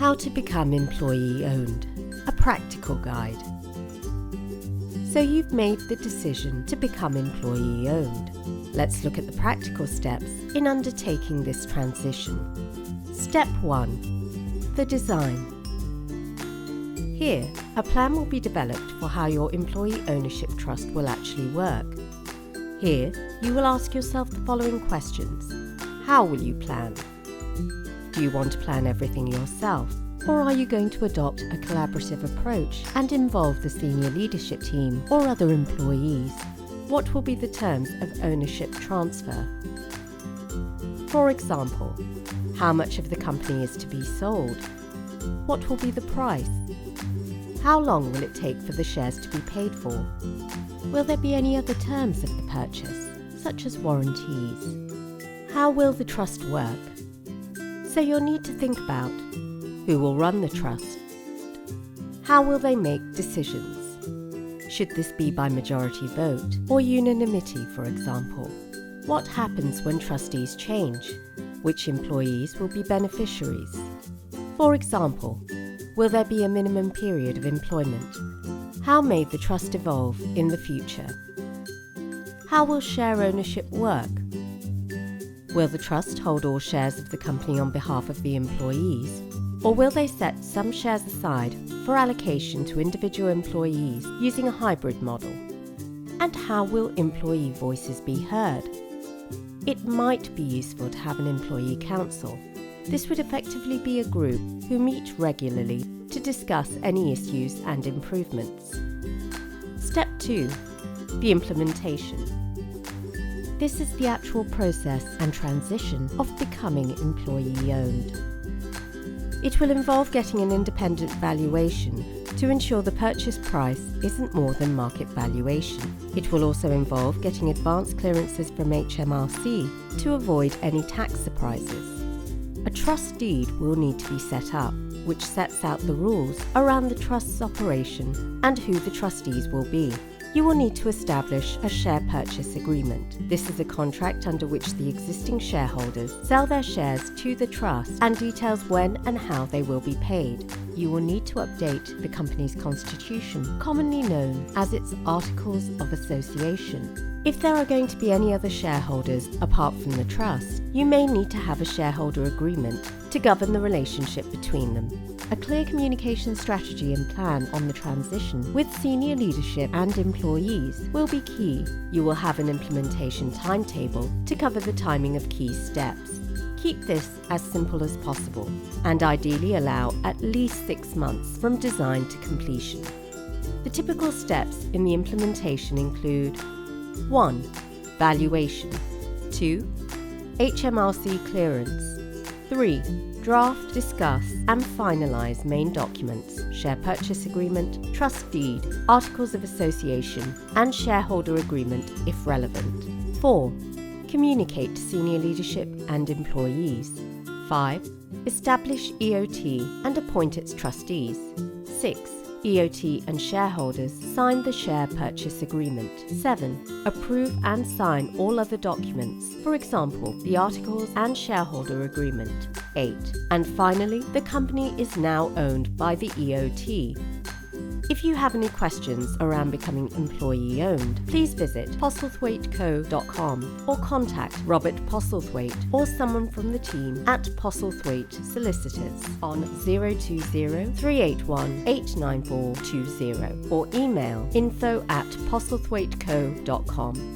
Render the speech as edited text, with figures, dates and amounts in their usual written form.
How to become employee-owned, a practical guide. So you've made the decision to become employee-owned. Let's look at the practical steps in undertaking this transition. Step 1. The design. Here, a plan will be developed for how your employee ownership trust will actually work. Here, you will ask yourself the following questions. How will you plan? Do you want to plan everything yourself? Or are you going to adopt a collaborative approach and involve the senior leadership team or other employees? What will be the terms of ownership transfer? For example, how much of the company is to be sold? What will be the price? How long will it take for the shares to be paid for? Will there be any other terms of the purchase, such as warranties? How will the trust work? So you'll need to think about who will run the trust. How will they make decisions? Should this be by majority vote or unanimity, for example? What happens when trustees change? Which employees will be beneficiaries? For example, will there be a minimum period of employment? How may the trust evolve in the future? How will share ownership work? Will the trust hold all shares of the company on behalf of the employees? Or will they set some shares aside for allocation to individual employees using a hybrid model? And how will employee voices be heard? It might be useful to have an employee council. This would effectively be a group who meet regularly to discuss any issues and improvements. Step 2. The implementation. This is the actual process and transition of becoming employee-owned. It will involve getting an independent valuation to ensure the purchase price isn't more than market valuation. It will also involve getting advance clearances from HMRC to avoid any tax surprises. A trust deed will need to be set up, which sets out the rules around the trust's operation and who the trustees will be. You will need to establish a share purchase agreement. This is a contract under which the existing shareholders sell their shares to the trust and details when and how they will be paid. You will need to update the company's constitution, commonly known as its Articles of Association. If there are going to be any other shareholders apart from the trust, you may need to have a shareholder agreement to govern the relationship between them. A clear communication strategy and plan on the transition with senior leadership and employees will be key. You will have an implementation timetable to cover the timing of key steps. Keep this as simple as possible and ideally allow at least 6 months from design to completion. The typical steps in the implementation include 1. Valuation. 2. HMRC clearance. 3. Draft, discuss and finalise main documents, share purchase agreement, trust deed, articles of association and shareholder agreement if relevant. 4. Communicate to senior leadership and employees. 5. Establish EOT and appoint its trustees. 6. EOT and shareholders sign the share purchase agreement. 7. Approve and sign all other documents, for example, the articles and shareholder agreement. 8. And finally, the company is now owned by the EOT. If you have any questions around becoming employee-owned, please visit postlethwaite.co.com or contact Robert Postlethwaite or someone from the team at Postlethwaite Solicitors on 020 381 89420 or email info@postlethwaite.co.com.